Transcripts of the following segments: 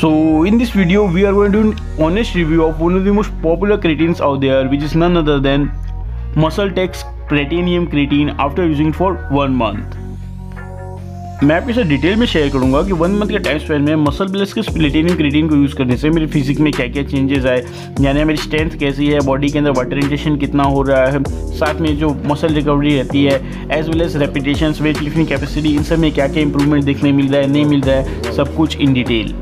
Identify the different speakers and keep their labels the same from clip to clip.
Speaker 1: So in this video we are going to do an honest review of one of the most popular creatines out there, which is none other than MuscleTech's Platinum Creatine after using for 1 month। मैं आपके साथ detail में share करूंगा कि 1 month के time span में muscle plus के platinum creatine को यूज़ करने से मेरी फिजिक में क्या क्या चेंजेस आए, यानी मेरी स्ट्रेंथ कैसी है, बॉडी के अंदर वाटर इंटेशन कितना हो रहा है, साथ में जो मसल रिकवरी रहती है as well as repetitions, weight lifting capacity, इन सब में क्या क्या इंप्रूवमेंट देखने मिल रहा है, नहीं मिल रहा है, सब कुछ इन डिटेल।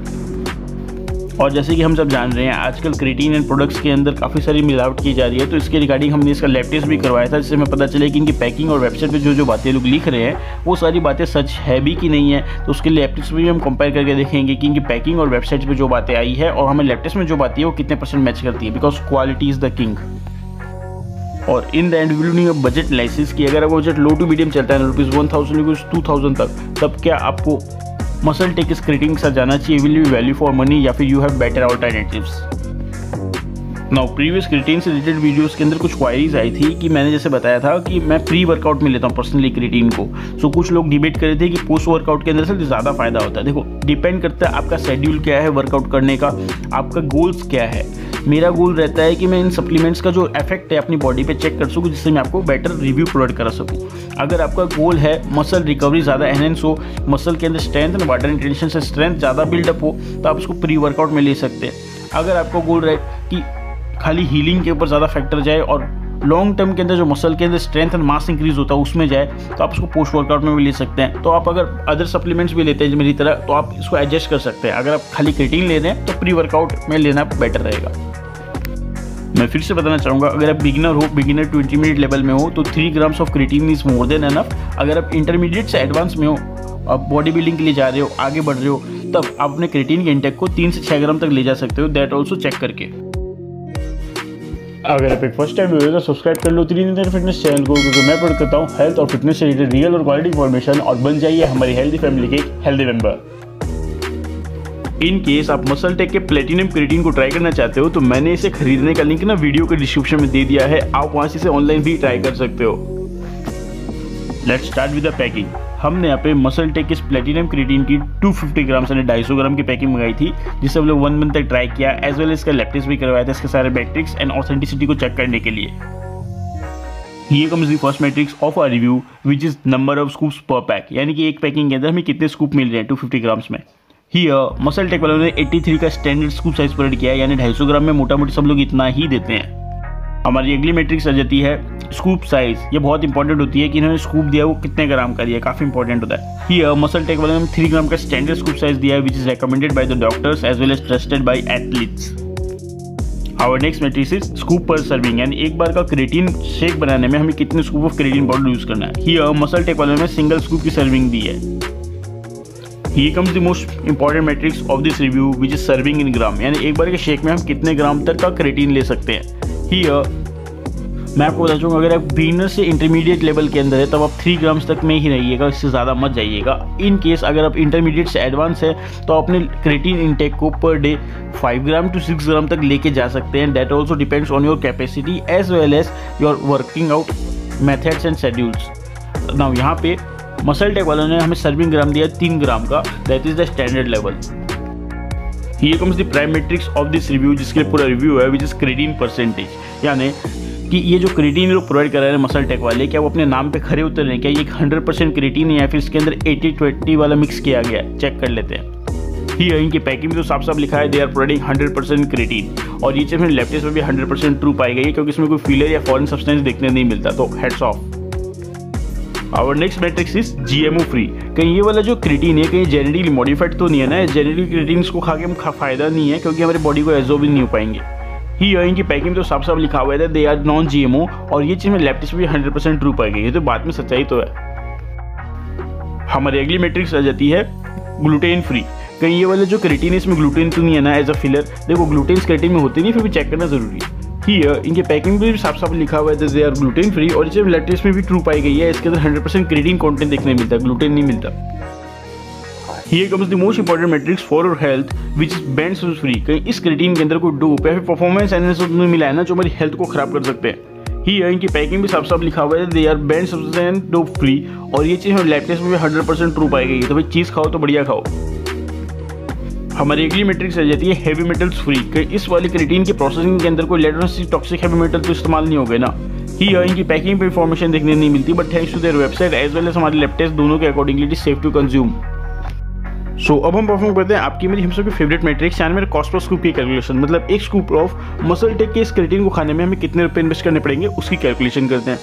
Speaker 1: और जैसे कि हम सब जान रहे हैं आजकल क्रिएटिन एंड प्रोडक्ट्स के अंदर काफ़ी सारी मिलावट की जा रही है, तो इसके रिगार्डिंग हमने इसका लैब टेस्ट भी करवाया था, जिससे हमें पता चले कि इनकी पैकिंग और वेबसाइट पे जो बातें लोग लिख रहे हैं वो सारी बातें सच है भी कि नहीं है। तो उसके लैब टेस्ट भी हम कंपेयर करके देखेंगे कि इनकी पैकिंग और वेबसाइट पर जो बातें आई है और हमें लैब टेस्ट में जो बातें है वो कितने % मैच करती है, because quality is the king. और in the end we will doing a budget analysis कि अगर आपका बजट लो टू मीडियम चलता है ₹1000 2000 तक, तब क्या आपको MuscleTech इस क्रिएटिन के साथ जाना चाहिए, will be value for money, या फिर you have better alternatives. Now previous creatine से रिलेटेड वीडियोस के अंदर कुछ क्वायरीज आई थी कि मैंने जैसे बताया था कि मैं प्री वर्कआउट में लेता हूँ पर्सनली क्रिएटिन को। सो कुछ लोग डिबेट कर रहे थे कि पोस्ट वर्कआउट के अंदर से ज़्यादा फायदा होता है। देखो डिपेंड करता है आपका शेड्यूल क्या है वर्कआउट करने का, आपका गोल्स क्या है। मेरा गोल रहता है कि मैं इन सप्लीमेंट्स का जो इफेक्ट है अपनी बॉडी पे चेक कर सकूँ, जिससे मैं आपको बेटर रिव्यू प्रोवाइड करा सकूँ। अगर आपका गोल है मसल रिकवरी ज़्यादा एनहेंस हो, मसल के अंदर स्ट्रेंथ एंड वाटर इंटेंशन से स्ट्रेंथ ज़्यादा बिल्डअप हो, तो आप इसको प्री वर्कआउट में ले सकते हैं। अगर आपका गोल रहे कि खाली हीलिंग के ऊपर ज़्यादा फैक्टर जाए और लॉन्ग टर्म के अंदर जो मसल के अंदर स्ट्रेंथ एंड मास इंक्रीज होता है उसमें जाए, तो आप इसको पोस्ट वर्कआउट में भी ले सकते हैं। तो आप अगर अदर सप्लीमेंट्स भी लेते हैं मेरी तरह, तो आप इसको एडजस्ट कर सकते हैं। अगर आप खाली क्रिएटिन ले रहे हैं तो प्री वर्कआउट में लेना बेटर रहेगा। मैं फिर से बताना चाहूँगा, अगर आप बिगिनर हो, बिगिनर टू इंटरमीडिएट लेवल में हो, तो 3 grams of creatine is more than enough. अगर आप इंटरमीडिएट से एडवांस में हो, आप बॉडी बिल्डिंग के लिए जा रहे हो, आगे बढ़ रहे हो, तब आप अपने क्रिएटिन के इंटेक को 3 से 6 ग्राम तक ले जा सकते हो, दैट ऑल्सो चेक करके। अगर आप एक फर्स्ट टाइम हो तो सब्सक्राइब कर लो त्रिनेत्र फिटनेस चैनल को, क्योंकि मैं अपलोड करता हूँ हेल्थ और फिटनेस से रिलेटेड रियल और क्वालिटी इन्फॉर्मेशन, और बन जाइए हमारी हेल्दी फैमिली के हेल्दी मेंबर। इन केस आप MuscleTech के प्लेटिनम क्रिएटिन को ट्राई करना चाहते हो, तो मैंने इसे खरीदने का लिंक ना वीडियो के डिस्क्रिप्शन में दे दिया है, आप वहां से इसे ऑनलाइन भी ट्राई कर सकते हो। Let's start with the packing. हमने यहाँ पे MuscleTech इस प्लेटिनम क्रिएटिन की 250 ग्राम यानी 250 ग्राम की पैकिंग मंगाई थी, जिसे हम लोग 1 मंथ तक ट्राई किया, एज वेल इसका लैब टेस्ट भी करवाया था इसके सारे मैट्रिक्स एंड ऑथेंटिसिटी को चेक करने के लिए। Here comes the first matrix of our review, which is number of scoops per pack, यानी कि एक पैकिंग के अंदर हमें कितने स्कूप मिल रहे हैं 250 ग्राम्स में। Here MuscleTech वालों ने 83 का स्टैंडर्ड स्कूप साइज प्रोवाइड किया है, यानी 250 ग्राम में मोटा मोटी सब लोग इतना ही देते हैं। हमारी अगली मैट्रिक्स आ जाती है स्कूप साइज। ये बहुत इंपॉर्टेंट होती है कि इन्होंने स्कूप दिया वो कितने ग्राम का दिया, काफ़ी इंपॉर्टेंट होता है। Here MuscleTech वालों ने 3 ग्राम का स्टैंडर्ड स्कूप साइज दिया है, which is recommended by the doctors as well as trusted by athletes. Our next matrix is scoop per serving, यानी एक बार का क्रिएटिन शेक बनाने में हमें कितने scoop of creatine powder use करना है। Here MuscleTech वालों ने सिंगल स्कूप की सर्विंग दी है। Here comes the most important matrix of this review, which is serving in gram, यानी एक बार के शेक में हम कितने ग्राम तक का क्रिएटिन ले सकते हैं। Here मैं आपको बता चूँगा, अगर आप बिगिनर से इंटरमीडिएट लेवल के अंदर है तब आप 3 ग्राम्स तक में ही रहिएगा, इससे ज़्यादा मत जाइएगा। इन केस अगर आप इंटरमीडिएट से एडवांस है तो अपने क्रिएटिन इंटेक को पर डे 5 ग्राम टू 6 ग्राम तक लेके जा सकते हैं। That also depends on your capacity as well as your working out methods and schedules. Now यहाँ पे MuscleTech वालों ने हमें सर्विंग ग्राम दिया 3 ग्राम का, that is the standard level. Here comes the prime matrix of this review, जिसके लिए पूरा रिव्यू है, विच इज क्रिएटिन परसेंटेज, यानी कि ये जो क्रिएटिन लोग प्रोवाइड कर रहे हैं MuscleTech वाले, क्या वो अपने नाम पे खरे उतर रहे हैं, क्या ये 100% क्रिएटिन है या फिर इसके अंदर 80-20 वाला मिक्स किया गया है, चेक कर लेते हैं। Here इनकी पैकिंग में तो साफ साफ लिखा है दे आर प्रोवाइडिंग 100% क्रिएटिन, और ये चीज़ हमें लैब टेस्ट में भी 100% ट्रू पाई गई है, क्योंकि इसमें कोई फिलर या फॉरेन सब्सटेंस देखने नहीं मिलता, तो heads of. Our next matrix is GMO free। कहीं ये वाला जो क्रिएटिन है कहीं जेनेटिकली मॉडिफाइड तो नहीं है ना, जेनेटिक क्रिएटिन को खा के हम फायदा नहीं है, क्योंकि हमारी बॉडी को एब्जॉर्ब भी नहीं हो पाएंगे। Here इनकी पैकिंग तो साफ साफ लिखा हुआ है दे आर नॉन GMO, और ये चीज़ में लैब टेस्ट में भी 100% ट्रू पाई गई है, तो बात में सच्चाई तो है। हमारी अगली मैट्रिक्स आ जाती है ग्लूटेन फ्री। कहीं ये वाले जो क्रिएटिन है इसमें ग्लूटेन तो नहीं है ना एज अ फिलर। देखो ग्लूटेन क्रिएटिन में होते नहीं, फिर भी चेक करना जरूरी है। Here इनके पैकिंग में भी साफ साफ लिखा हुआ है दे आर ग्लूटेन फ्री, और इसे लैब टेस्ट में भी ट्रू पाई गई है, इसके अंदर 100% क्रिएटिन कंटेंट देखने मिलता है, ग्लूटेन नहीं मिलता। Here comes the most important matrix for your health, which is banned substance free। कहीं इस क्रिएटिन के अंदर कोई डोप या फिर परफॉर्मेंस एनालिसिस में मिला है ना जो हमारी हेल्थ को खराब कर सकते हैं। Here इनकी पैकिंग भी साफ साफ लिखा हुआ है they are banned substance dope free, और ये चीज़ हमें लैब टेस्ट में भी 100% ट्रू पाई गई है, तो भाई चीज़ खाओ तो बढ़िया खाओ। हमारी अगली मैट्रिक्स रह जाती है हेवी मेटल्स फ्री। इस वाली क्रिएटिन के प्रोसेसिंग के अंदर कोई लेटेस्ट टॉक्सिक हेवी मेटल तो इस्तेमाल नहीं हो गए ना। इनकी पैकिंग पे इंफॉर्मेशन देखने नहीं मिलती, but thanks to their website as well as हमारे लैब टेस्ट दोनों के accordingly it is safe to consume. So अब हम परफॉर्म करते हैं आपकी मेरी हम सबकी फेवरेट मैट्रिक्स यानी मेरे कॉस्ट पर स्कूप की कैलकुलेशन, मतलब एक स्कूप ऑफ मसल टेक के इस क्रिएटिन को खाने में हमें कितने रुपए इन्वेस्ट करने पड़ेंगे उसकी कैलकुलेशन करते हैं।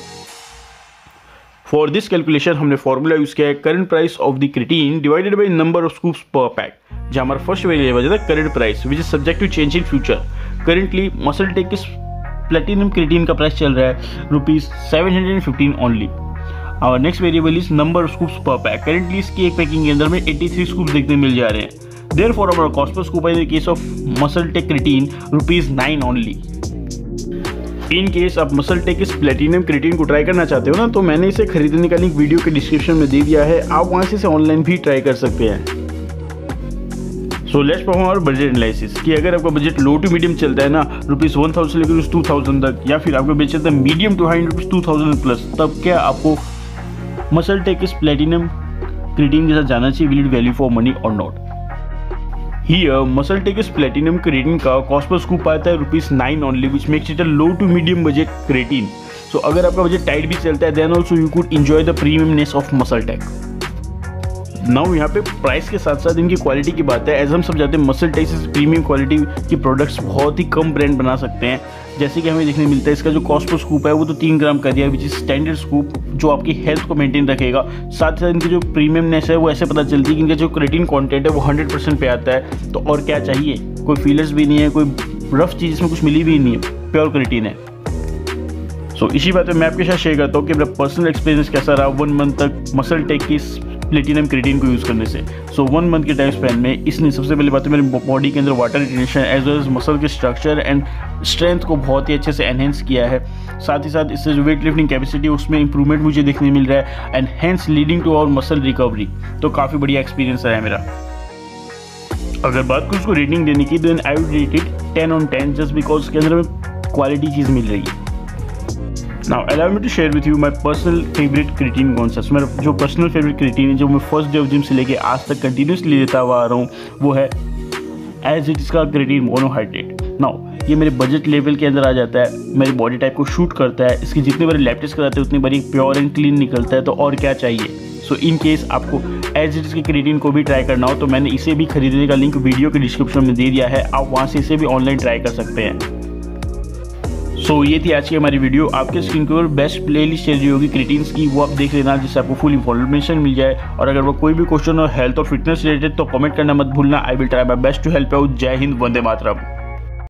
Speaker 1: फॉर दिस कैलकुलेशन हमने फॉर्मूला यूज किया है current price of the creatine divided by number of scoops per pack, जहां हमारा फर्स्ट वेरिएबल है current price which is subject to change in future. Currently MuscleTech के platinum creatine का price चल रहा है ₹715 ओनली। और next variable is number of scoops per pack. Currently इसकी एक पैकिंग के अंदर में 83 स्कूप्स देखने मिल जा रहे हैं। देयरफॉर हमारा कॉस्ट पर scoop in case of MuscleTech creatine ₹9 only. In case आप मसल टेक इस प्लेटिनम क्रिएटिन को ट्राई करना चाहते हो ना, तो मैंने इसे खरीदने का लिंक वीडियो के डिस्क्रिप्शन में दे दिया है, आप वहां से इसे ऑनलाइन भी ट्राई कर सकते हैं। So let's perform our budget analysis कि अगर आपका बजट लो टू मीडियम चलता है ना ₹1000 से लेकर 2000 तक, या फिर आपका बजट चलता है मीडियम टू हाई ₹2000 प्लस, तब क्या आपको मसल टेक इस प्लेटिनम क्रिएटिन के साथ जाना चाहिए? Will it value for money or not? Here MuscleTech इस प्लेटिनम क्रिएटिन का कॉस्ट पर स्कूप आता है ₹9 only, which makes it a low to medium budget creatine. So अगर आपका बजट टाइट भी चलता है then also you could enjoy the premiumness of MuscleTech. Now यहाँ पे प्राइस के साथ साथ इनकी क्वालिटी की बात है। एज हम सब जानते हैं मसल टेक से प्रीमियम क्वालिटी की प्रोडक्ट्स बहुत ही कम ब्रांड बना सकते हैं, जैसे कि हमें देखने मिलता है इसका जो कॉस्ट पर स्कूप है वो तो 3 ग्राम का दिया है, विच इज स्टैंडर्ड स्कूप जो आपकी हेल्थ को मेंटेन रखेगा। साथ ही साथ इनकी जो प्रीमियमनेस है वो ऐसे पता चलती है कि इनका जो क्रिएटिन कंटेंट है वो 100% पे आता है। तो और क्या चाहिए, कोई फीलर्स भी नहीं है, कोई रफ चीज़ इसमें कुछ मिली भी नहीं है, प्योर क्रिएटिन है। सो इसी बात पे मैं आपके साथ शेयर करता हूँ कि मेरा पर्सनल एक्सपीरियंस कैसा रहा 1 मंथ तक मसल टेक की प्लेटिनम क्रिएटिन को यूज़ करने से। सो 1 मंथ के टाइम स्पैन में इसने सबसे पहले बात है मेरे बॉडी के अंदर water retention as well as muscle के स्ट्रक्चर एंड स्ट्रेंथ को बहुत ही अच्छे से एनहेंस किया है। साथ ही साथ इससे जो वेट लिफ्टिंग कैपेसिटी है उसमें इंप्रूवमेंट मुझे देखने मिल रहा है and hence leading to our muscle recovery. तो काफ़ी बढ़िया एक्सपीरियंस रहा है मेरा। अगर बात करूँ उसको रेटिंग देने की, then I would rate it 10 on 10 just because उसके अंदर में क्वालिटी चीज़ मिल रही है। Now allow me to share with you my personal favourite creatine कौन सा। मेरा जो पर्सनल फेवरेट क्रिएटिन है जो मैं फर्स्ट डे ऑफ जिम से लेके आज तक कंटिन्यूसली लेता हुआ आ रहा हूँ वो है एज इट इसका क्रिएटिन मोनोहाइड्रेट। नाउ ये मेरे बजट लेवल के अंदर आ जाता है, मेरी बॉडी टाइप को शूट करता है, इसकी जितनी बार लैब टेस्ट कराते हैं उतनी बार प्योर एंड क्लीन निकलता है, तो और क्या चाहिए। सो इन केस आपको एज इट इसके क्रिएटिन को भी ट्राई करना हो तो मैंने इसे भी खरीदने का लिंक वीडियो के डिस्क्रिप्शन में दे दिया है, आप वहाँ से इसे भी ऑनलाइन ट्राई कर सकते हैं। सो ये थी आज की हमारी वीडियो। आपके स्क्रीन के ऊपर बेस्ट प्लेलिस्ट चल रही होगी क्रिएटिन्स की, वो आप देख लेना जिससे आपको फुल इन्फॉर्मेशन मिल जाए। और अगर वो कोई भी क्वेश्चन हो हेल्थ और फिटनेस रिलेटेड तो कमेंट करना मत भूलना। I will try my best to help out. जय हिंद, वंदे मातरम।